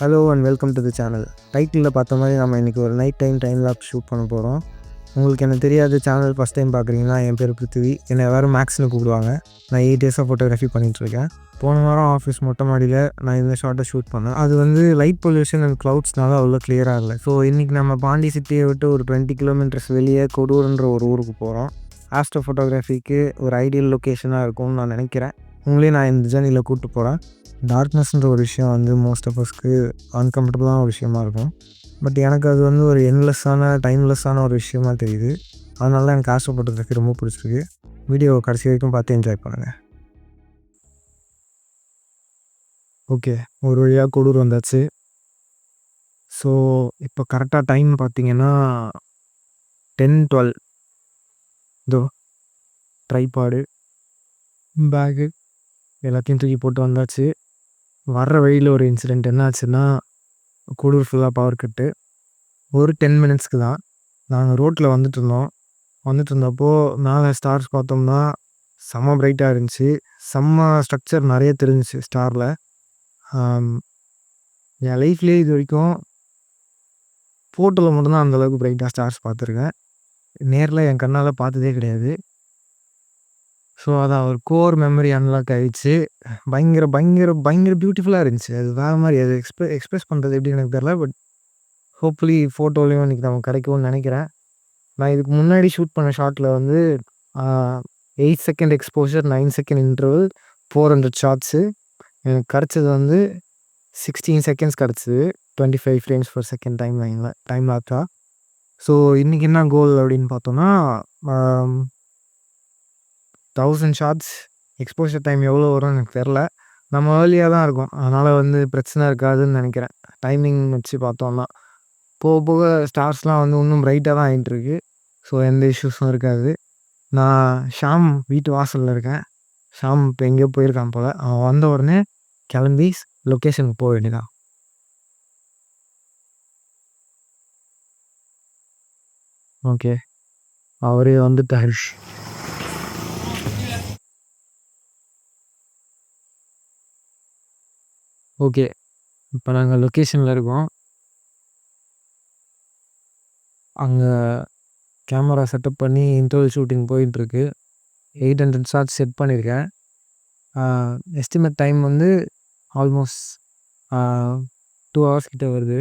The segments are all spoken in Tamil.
Hello and welcome to the channel. டைட்டிலில் பார்த்த மாதிரி நம்ம இன்றைக்கி ஒரு நைட் டைம் லேப்ஸ் ஷூட் பண்ண போகிறோம். உங்களுக்கு எனக்கு தெரியாது, சேனல் ஃபஸ்ட் டைம் பார்க்குறீங்கன்னா என் பேர் பிருத்திவி. என்னை எல்லோரும் மேக்ஸ்னு கூப்பிடுவாங்க. நான் 8 இயர்ஸாக ஃபோட்டோகிராஃபி பண்ணிகிட்ருக்கேன். போன வாரம் ஆஃபீஸ் மொட்டை மாடியில் நான் இந்த ஷார்ட்டை ஷூட் பண்ணேன். அது லைட் பொல்யூஷன் அண்ட் க்ளவுட்ஸ்னால அவ்வளோ கிளியராக இல்லை. ஸோ இன்றைக்கி நம்ம பாண்டி சிட்டியை விட்டு ஒரு 20 கிலோமீட்டர்ஸ் வெளியே கொடூர்ன்ற ஒரு ஊருக்கு போகிறோம். ஆஸ்ட்ரோ ஃபோட்டோகிராஃபிக்கு ஒரு ஐடியல் லொக்கேஷனாக இருக்கும்னு நான் நினைக்கிறேன். உங்களையும் நான் இந்த ஜர்னியில் கூப்பிட்டு போகிறேன். டார்க்னஸ்ன்ற ஒரு விஷயம் மோஸ்ட் ஆஃப் அஸ்க்கு அன்கம்ஃபர்டபுளான ஒரு விஷயமா இருக்கும். பட் எனக்கு அது ஒரு டைம்லெஸ்ஸான ஒரு விஷயமா தெரியுது. அதனால தான் எனக்கு ஆஸ்ட்ரோ ஃபோட்டோகிராஃபி ரொம்ப பிடிச்சிருக்கு. வீடியோ கடைசி வரைக்கும் பார்த்து என்ஜாய் பண்ணுங்கள். ஓகே, ஒரு வழியாக கொடூர் வந்தாச்சு. ஸோ இப்போ கரெக்டாக டைம் பார்த்தீங்கன்னா 10-12. இதோ ட்ரைபாடு, பேகு எல்லாத்தையும் தூக்கி போட்டு வந்தாச்சு. வர்ற வழியில் ஒரு இன்சிடெண்ட் என்ன ஆச்சுன்னா, கூடூர் ஃபுல்லாக பவர் கட்டு. ஒரு 10 மினிட்ஸ்க்கு தான். நாங்கள் ரோட்டில் வந்துட்டுருந்தப்போ மேலே ஸ்டார்ஸ் பார்த்தோம்னா செம்ம பிரைட்டாக இருந்துச்சு. செம்ம ஸ்ட்ரக்சர் நிறைய தெரிஞ்சிச்சு ஸ்டாரில். என் லைஃப்லேயே இது வரைக்கும் ஃபோட்டோவில் மட்டும்தான் அந்தளவுக்கு பிரைட்டாக ஸ்டார்ஸ் பார்த்துருக்கேன். நேரில் என் கண்ணால் பார்த்ததே கிடையாது. ஸோ அதான் ஒரு கோர் மெமரி அன்லாக் ஆகிடுச்சு. பயங்கர பயங்கர பயங்கர பியூட்டிஃபுல்லாக இருந்துச்சு. அது வேறு மாதிரி. அது எக்ஸ்ப்ரெஸ் பண்ணுறது எப்படி எனக்கு தெரில. பட் ஹோப்ஃபுல்லி ஃபோட்டோலையும் இன்றைக்கி நமக்கு கிடைக்கும்னு நினைக்கிறேன். நான் இதுக்கு முன்னாடி ஷூட் பண்ண ஷாட்டில் 8 second exposure, 9 second interval, 400 shots. எனக்கு கிடச்சது 16 செகண்ட்ஸ் கிடச்சிது. 25 ஃப்ரேம்ஸ் பர் செகண்ட் டைம் லாப்ஸாக. ஸோ இன்றைக்கி என்ன கோல் அப்படின்னு பார்த்தோன்னா, 1000 ஷாட்ஸ் எக்ஸ்போஷர் டைம் எவ்வளோ வரும்னு எனக்கு தெரில. நம்ம ஏர்லியாக தான் இருக்கும். அதனால் பிரச்சனை இருக்காதுன்னு நினைக்கிறேன். டைமிங் வச்சு பார்த்தோம்னா போக போக ஸ்டார்ஸ்லாம் இன்னும் பிரைட்டாக தான் ஆகிட்டுருக்கு. ஸோ எந்த இஷ்யூஸும் இருக்காது. நான் ஷாம் வீட்டு வாசலில் இருக்கேன். ஷாம் இப்போ எங்கேயோ போயிருக்கான் போல். அவன் வந்த உடனே கிளம்பி லொக்கேஷனுக்கு போக வேண்டியதான். ஓகே, அவரே வந்துட்டாரு. ஓகே, இப்போ நாங்கள் லொக்கேஷனில் இருக்கோம். அங்கே கேமரா செட்டப் பண்ணி இன்டர்வல் ஷூட்டிங் போயிட்டுருக்கு. 800 ஷாட்ஸ் செட் பண்ணியிருக்கேன். எஸ்டிமேட் டைம் ஆல்மோஸ்ட் 2 ஹவர்ஸ் கிட்ட வருது.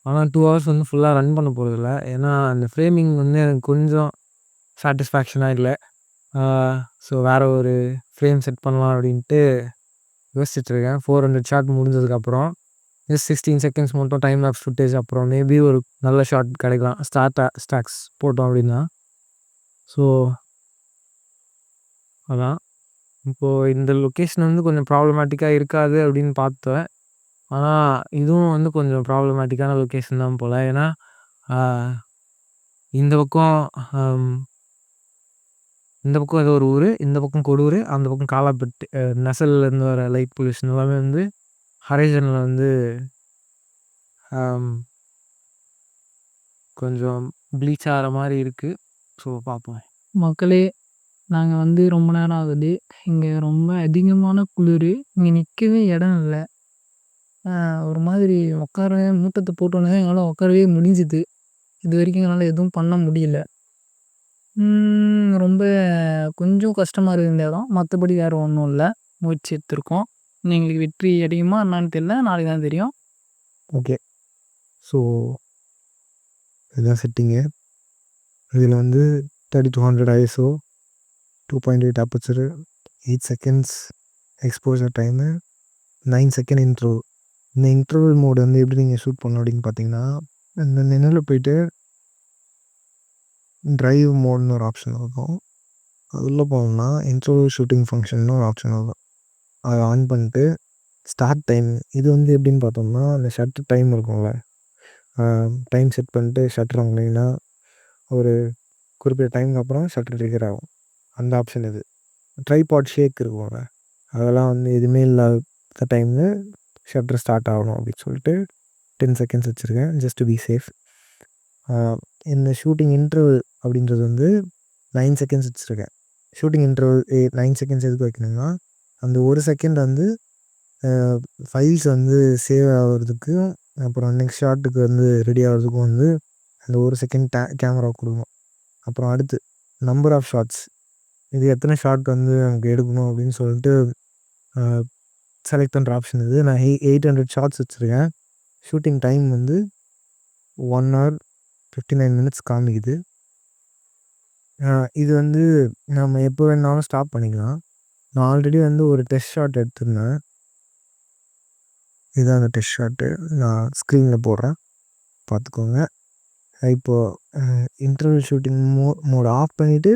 ஆனால் 2 ஹவர்ஸ் ஃபுல்லாக ரன் பண்ண போகிறதில்ல. ஏன்னா அந்த ஃப்ரேமிங் எனக்கு கொஞ்சம் சாட்டிஸ்ஃபேக்ஷனாக இல்லை. ஸோ வேறு ஒரு ஃப்ரேம் செட் பண்ணலாம் அப்படின்ட்டு யோசிச்சுட்ருக்கேன். 400 ஷாட் முடிஞ்சதுக்கப்புறம் 16 செகண்ட்ஸ் மட்டும் டைம் லாப்ஸ் ஃபுட்டேஜ், அப்புறம் மேபி ஒரு நல்ல ஷாட் கிடைக்கலாம் ஸ்டாக்ஸ் போட்டோம் அப்படின்னா. ஸோ அதான் இப்போது இந்த லொக்கேஷன் கொஞ்சம் ப்ராப்ளமேட்டிக்காக இருக்காது அப்படின்னு பார்த்தேன். ஆனால் இதுவும் கொஞ்சம் ப்ராப்ளமேட்டிக்கான லொக்கேஷன் தான் போல். ஏன்னா இந்த பக்கம் ஏதோ ஒரு ஊர், இந்த பக்கம் கொடூர், அந்த பக்கம் காலாப்பட்டு. நெசல்லேருந்து வர லைட் பொல்யூஷன் எல்லாமே ஹரைசனில் கொஞ்சம் ப்ளீச் ஆகிற மாதிரி இருக்குது. ஸோ பார்ப்போம். மக்களே, நாங்கள் ரொம்ப நேரம் ஆகுது. இங்கே ரொம்ப அதிகமான குளிர். இங்கே நிற்கவே இடம் இல்லை. ஒரு மாதிரி மூட்டத்தை போட்டோன்னே எங்களால் உட்காரவே முடிஞ்சுது. இது வரைக்கும் எங்களால் எதுவும் பண்ண முடியல. ரொம்ப கொஞ்சம் கஷ்டமாக இருக்குது இந்த இடம். மற்றபடி வேறு ஒன்றும் இல்லை. முயற்சி எடுத்திருக்கோம். எங்களுக்கு வெற்றி அடையுமா என்னான்னு தெரியல. நாளைக்கு தான் தெரியும். ஓகே, ஸோ இதுதான் செட்டிங்கு. இதில் 3200 ISO, 2.8 aperture, 8 seconds exposure time, 9 second interval. இந்த இன்டர்வல் மோடு எப்படி நீங்கள் ஷூட் பண்ணணும் அப்படின்னு பார்த்தீங்கன்னா, இந்த நினைவில் போயிட்டு ட்ரைவ் மோட்னு ஒரு ஆப்ஷன் இருக்கும். அது உள்ளே போனோம்னா இன்டர்வல் ஷூட்டிங் ஃபங்க்ஷன்னு ஒரு ஆப்ஷன் இருக்கும். அதை ஆன் பண்ணிட்டு ஸ்டார்ட் டைம், இது எப்படின்னு பார்த்தோம்னா, அந்த ஷட்டர் டைம் இருக்கும்ல, டைம் செட் பண்ணிட்டு ஷட்டர் வாங்கினீங்கன்னா ஒரு குறிப்பிட்ட டைமுக்கு அப்புறம் ஷட்டர் ட்ரிகர் ஆகும். அந்த ஆப்ஷன் இது. ட்ரைபாட் ஷேக் இருக்கும்ல, அதெல்லாம் எதுவுமே இல்லாத டைமில் ஷட்டர் ஸ்டார்ட் ஆகணும் அப்படின்னு சொல்லிட்டு 10 செகண்ட்ஸ் வச்சுருக்கேன், ஜஸ்ட் டு பி சேஃப். இந்த ஷூட்டிங் இன்டர்வல் அப்படின்றது 9 செகண்ட்ஸ் வச்சுருக்கேன். ஷூட்டிங் இன்டர்வல் 9 செகண்ட்ஸ் எதுக்கு வைக்கணுங்கன்னா, அந்த ஒரு செகண்ட் ஃபைல்ஸ் வந்து சேவ் ஆகிறதுக்கும் அப்புறம் நெக்ஸ்ட் ஷாட்டுக்கு வந்து ரெடி ஆகிறதுக்கும் வந்து அந்த 1 செகண்ட் கேமரா கொடுக்கும். அப்புறம் அடுத்து நம்பர் ஆஃப் ஷாட்ஸ், இது எத்தனை ஷாட் வந்து எனக்கு எடுக்கணும் அப்படின்னு சொல்லிட்டு செலக்ட் பண்ணுற ஆப்ஷன் இது. நான் 800 ஷாட்ஸ் வச்சுருக்கேன். ஷூட்டிங் டைம் வந்து 1 hour 59 minutes காமிக்குது. இது வந்து நம்ம எப்போ வேணாலும் ஸ்டாப் பண்ணிக்கலாம். நான் ஆல்ரெடி வந்து ஒரு டெஸ்ட் ஷாட் எடுத்திருந்தேன். இதுதான் அந்த டெஸ்ட் ஷாட்டு, நான் ஸ்க்ரீனில் போடுறேன் பார்த்துக்கோங்க. இப்போது இன்டர்வல் ஷூட்டிங் மோட் ஆஃப் பண்ணிவிட்டு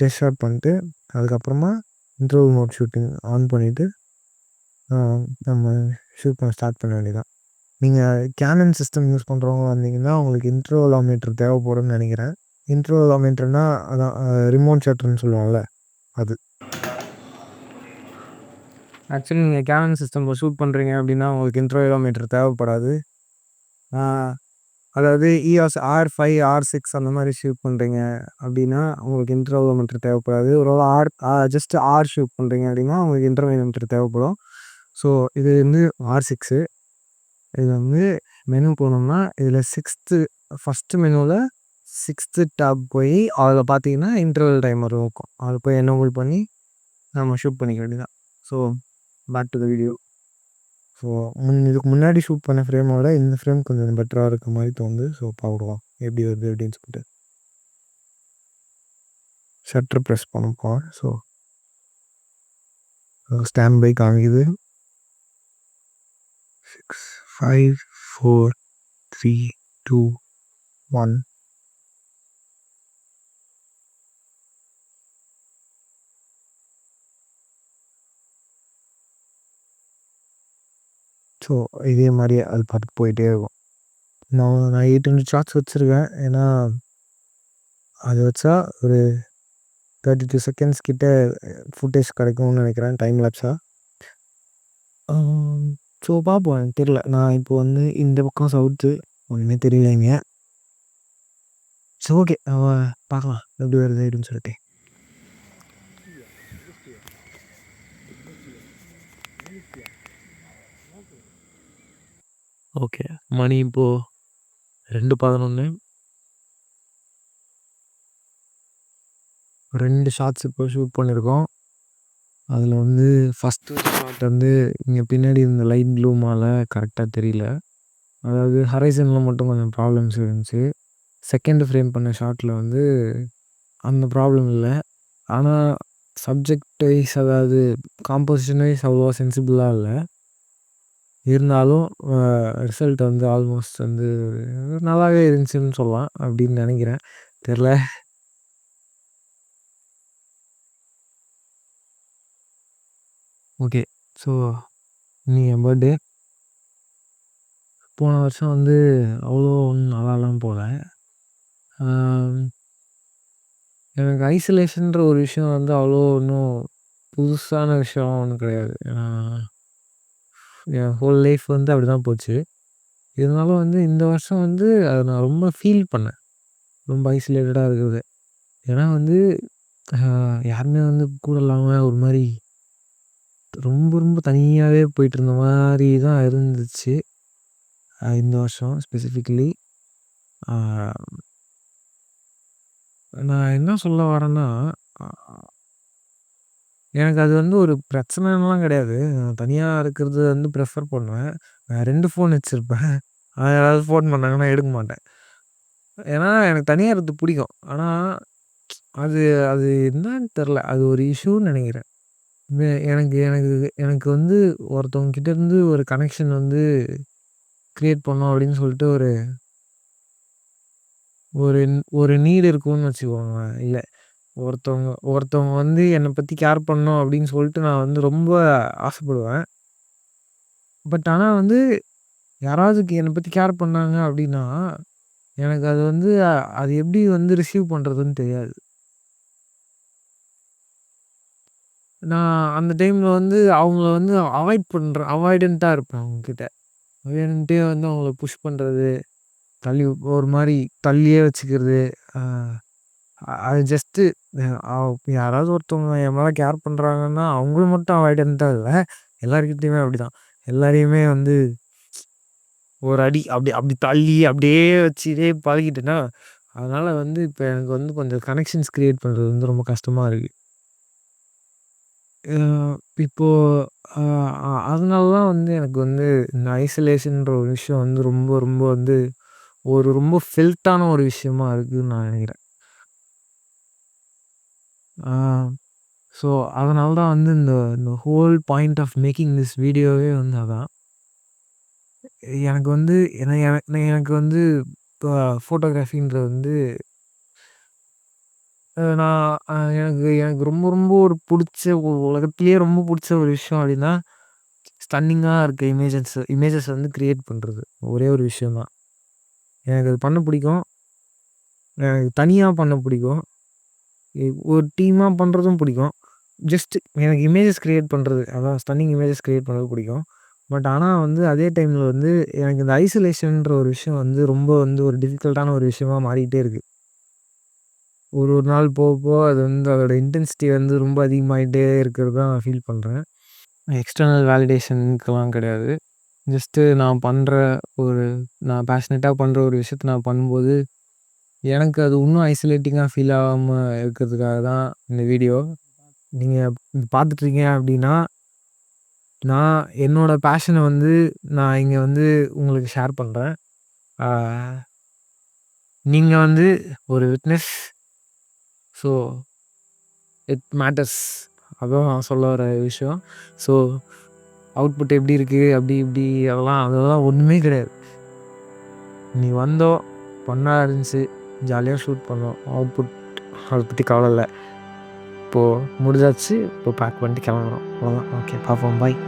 டெஸ்ட் ஷாட் பண்ணிட்டு அதுக்கப்புறமா இன்டர்வல் மோட் ஷூட்டிங் ஆன் பண்ணிவிட்டு நம்ம ஷூட் பண்ண ஸ்டார்ட் பண்ண வேண்டியதான். நீங்கள் கேனன் சிஸ்டம் யூஸ் பண்ணுறவங்க வந்தீங்கன்னா உங்களுக்கு இன்டர்வலாமீட்டர் தேவைப்படும்னு நினைக்கிறேன். இன்டர்வலாமீட்டர்னால் அதான் ரிமோட் ஷட்டர்னு சொல்லுவாங்கள்ல அது. ஆக்சுவலி நீங்கள் கேனன் சிஸ்டமில் ஷூட் பண்ணுறீங்க அப்படின்னா உங்களுக்கு இன்டர்வலாமீட்டர் தேவைப்படாது. அதாவது EOS R5 R6 அந்த மாதிரி ஷூட் பண்ணுறீங்க அப்படின்னா உங்களுக்கு இன்டர்வலாமீட்டர் தேவைப்படாது. ஒரு ஜஸ்ட் ஆர் ஷூட் பண்ணுறீங்க அப்படின்னா உங்களுக்கு இன்டர்வலாமீட்டர் தேவைப்படும். ஸோ இது வந்து R6. இது வந்து மெனு போனோம்னா இதில் ஃபஸ்ட்டு மெனுவில் 6th டாப் போய் அதில் பார்த்தீங்கன்னா இன்டர்வல் டைமர் இருக்கும். அதை போய் எனேபிள் பண்ணி நம்ம ஷூட் பண்ணிக்க வேண்டியதான். So back to the video. So இதுக்கு முன்னாடி ஷூட் பண்ண ஃப்ரேமோட இந்த ஃப்ரேம் கொஞ்சம் பெட்டராக இருக்க மாதிரி தோணுது. ஸோ பார்க்கலாம் எப்படி வருது அப்படின்னு சொல்லிட்டு ஷட்டர் ப்ரெஸ் பண்ணப்போம். ஸோ ஸ்டாண்ட் பை காமிக்குது. 6 5 4 3 2 1. ஸோ இதே மாதிரி அது பார்த்து போயிட்டே இருக்கும். நான் 800 ஷாட்ஸ் வச்சுருக்கேன். ஏன்னா அது வச்சா ஒரு 32 seconds கிட்ட ஃபுட்டேஜ் கிடைக்கும்னு நினைக்கிறேன் டைம் லேப்ஸாக. ஸோ பார்ப்போம், எனக்கு தெரியல. நான் இப்போ வந்து இந்த பக்கம் சவுத்து ஒன்றுமே தெரியலைங்க. ஸோ ஓகே, பார்க்கலாம் எப்படி வருது அப்படின்னு சொல்லிட்டு. ஓகே, மணி இப்போது 2:11. 2 ஷாட்ஸ் இப்போ ஷூட் பண்ணியிருக்கோம். அதில் வந்து ஃபஸ்ட்டு ஷாட் வந்து இங்கே பின்னாடி இந்த லைட் ப்ளூமால் கரெக்டாக தெரியல. அதாவது ஹரைசனில் மட்டும் கொஞ்சம் ப்ராப்ளம்ஸ் இருந்துச்சு. செகண்ட் ஃப்ரேம் பண்ண ஷாட்டில் வந்து அந்த ப்ராப்ளம் இல்லை. ஆனால் சப்ஜெக்ட் வைஸ் அதாவது காம்போசிஷன் வைஸ் அவ்வளோவா சென்சிபிளாக இல்லை. இருந்தாலும் ரிசல்ட் வந்து ஆல்மோஸ்ட் வந்து நல்லாவே இருந்துச்சுன்னு சொல்லலாம் அப்படின்னு நினைக்கிறேன். தெரில. ஓகே, ஸோ இன்னைக்கு என் பர்த்டே. போன வருஷம் வந்து அவ்வளோ ஒன்றும் நல்லாலாம் போகல. எனக்கு ஐசோலேஷன்ற ஒரு விஷயம் வந்து அவ்வளோ ஒன்றும் புதுசான விஷயம் ஒன்றும் கிடையாது. ஏன்னா என் ஹோல் லைஃப் வந்து அப்படி தான் போச்சு. இருந்தாலும் வந்து இந்த வருஷம் வந்து அதை நான் ரொம்ப ஃபீல் பண்ணேன், ரொம்ப ஐசோலேட்டடாக இருக்கிறது. ஏன்னா வந்து யாருமே வந்து கூட இல்லாமல் ஒரு மாதிரி ரொம்ப ரொம்ப தனியாகவே போயிட்டு இருந்த மாதிரி தான் இருந்துச்சு இந்த வருஷம் ஸ்பெசிஃபிக்கலி. நான் என்ன சொல்ல வரேன்னா, எனக்கு அது வந்து ஒரு பிரச்சனைலாம் கிடையாது. நான் தனியாக இருக்கிறது வந்து ப்ரிஃபர் பண்ணுவேன். நான் 2 ஃபோன் வச்சுருப்பேன். யாராவது ஃபோன் பண்ணாங்கன்னா எடுக்க மாட்டேன். ஏன்னா எனக்கு தனியாக இருக்கிறது பிடிக்கும். ஆனால் அது அது என்னன்னு தெரில, அது ஒரு இஷ்யூன்னு நினைக்கிறேன். எனக்கு எனக்கு எனக்கு வந்து ஒருத்தவங்க கிட்டேருந்து ஒரு கனெக்ஷன் வந்து க்ரியேட் பண்ணோம் அப்படின்னு சொல்லிட்டு ஒரு ஒரு ஒரு நீடு இருக்கும்னு வச்சுக்கோங்க. இல்லை, ஒருத்தவங்க வந்து என்னை பற்றி கேர் பண்ணணும் அப்படின்னு சொல்லிட்டு நான் வந்து ரொம்ப ஆசைப்படுவேன். பட் ஆனால் வந்து யாராவது என்னை பற்றி கேர் பண்ணாங்க அப்படின்னா எனக்கு அது வந்து அது எப்படி வந்து ரிசீவ் பண்ணுறதுன்னு தெரியாது. நான் அந்த டைமில் வந்து அவங்கள வந்து அவாய்டண்ட்டாக இருப்பேன் அவங்கக்கிட்ட. அவாய்டண்ட்டே வந்து அவங்கள புஷ் பண்ணுறது, ஒரு மாதிரி தள்ளியே வச்சுக்கிறது. அது ஜஸ்ட்டு யாராவது ஒருத்தவங்க என் மேலே கேர் பண்ணுறாங்கன்னா அவங்களும் மட்டும் அவாய்டண்ட்டாக இல்லை, எல்லார்கிட்டயுமே அப்படிதான். எல்லாரையுமே வந்து ஒரு அடி அப்படி அப்படி தள்ளி அப்படியே வச்சுட்டே பழகிட்டேனா, அதனால வந்து இப்ப எனக்கு வந்து கொஞ்சம் கனெக்ஷன்ஸ் கிரியேட் பண்றது வந்து ரொம்ப கஷ்டமா இருக்கு. அ இப்போ அ அ அதனால தான் வந்து எனக்கு வந்து இந்த ஐசோலேஷன்ன்ற ஒரு விஷயம் வந்து ரொம்ப ரொம்ப வந்து ஒரு ரொம்ப ஃபில்ட்டான ஒரு விஷயமா இருக்குன்னு நான் நினைக்கிறேன். ஆ ஸோ அதனால தான் வந்து இந்த இந்த whole point of making this வீடியோவே வந்து அதான். எனக்கு வந்து எனக்கு வந்து இப்போ ஃபோட்டோகிராஃபின்றது வந்து நான் எனக்கு எனக்கு ரொம்ப ரொம்ப ஒரு புடிச்ச உலகத்திலேயே ரொம்ப புடிச்ச ஒரு விஷயம் அப்டின்னா, ஸ்டன்னிங்கா இருக்க இமேஜஸ் வந்து கிரியேட் பண்றது. ஒரே ஒரு விஷயம் தான். எனக்கு அது பண்ண பிடிக்கும். எனக்கு தனியா பண்ண பிடிக்கும். ஒரு டீமா பண்றதும் பிடிக்கும். ஜஸ்ட் எனக்கு இமேஜஸ் கிரியேட் பண்றது. அதான் ஸ்டன்னிங் இமேஜஸ் கிரியேட் பண்றது பிடிக்கும். பட் ஆனா வந்து அதே டைம்ல வந்து எனக்கு இந்த ஐசோலேஷன்ன்ற ஒரு விஷயம் வந்து ரொம்ப வந்து ஒரு டிஃபிகல்ட்டான ஒரு விஷயமா மாறிக்கிட்டே இருக்கு. ஒரு ஒரு நாள் போக போக அது வந்து அதோட இன்டென்சிட்டி வந்து ரொம்ப அதிகமாயிட்டே இருக்கிறது தான் நான் ஃபீல் பண்றேன். எக்ஸ்டர்னல் வேலிடேஷனுக்குலாம் கிடையாது. ஜஸ்ட்டு நான் பேஷனேட்டா பண்ற ஒரு விஷயத்த நான் பண்ணும்போது, எனக்கு அது இன்னும் ஐசோலேட்டிங்கா ஃபீல் ஆகாம இருக்கிறதுக்காக தான் இந்த வீடியோ. நீங்க பார்த்துட்டுருக்கீங்க அப்டின்னா, நான் என்னோட பேஷன வந்து நான் இங்க வந்து உங்களுக்கு ஷேர் பண்றேன். ஆ நீங்க வந்து ஒரு விட்னஸ். So it matters. அதான் நான் சொல்ல வர விஷயம். ஸோ அவுட்புட் எப்படி இருக்கு? அப்படி இப்படி அதெல்லாம் ஒண்ணுமே கிடையாது. நீ வந்தோம், ஃபன்னா இருந்துச்சு, ஜாலியா ஷூட் பண்ணோம். அவுட்புட் அத பத்தி கவல இல்ல. இப்போ முடிஞ்சாச்சு. இப்போ பேக் பண்ணிட்டு கிளம்புறோம். அவ்வளோதான். ஓகே பார்ப்போம். பாய்.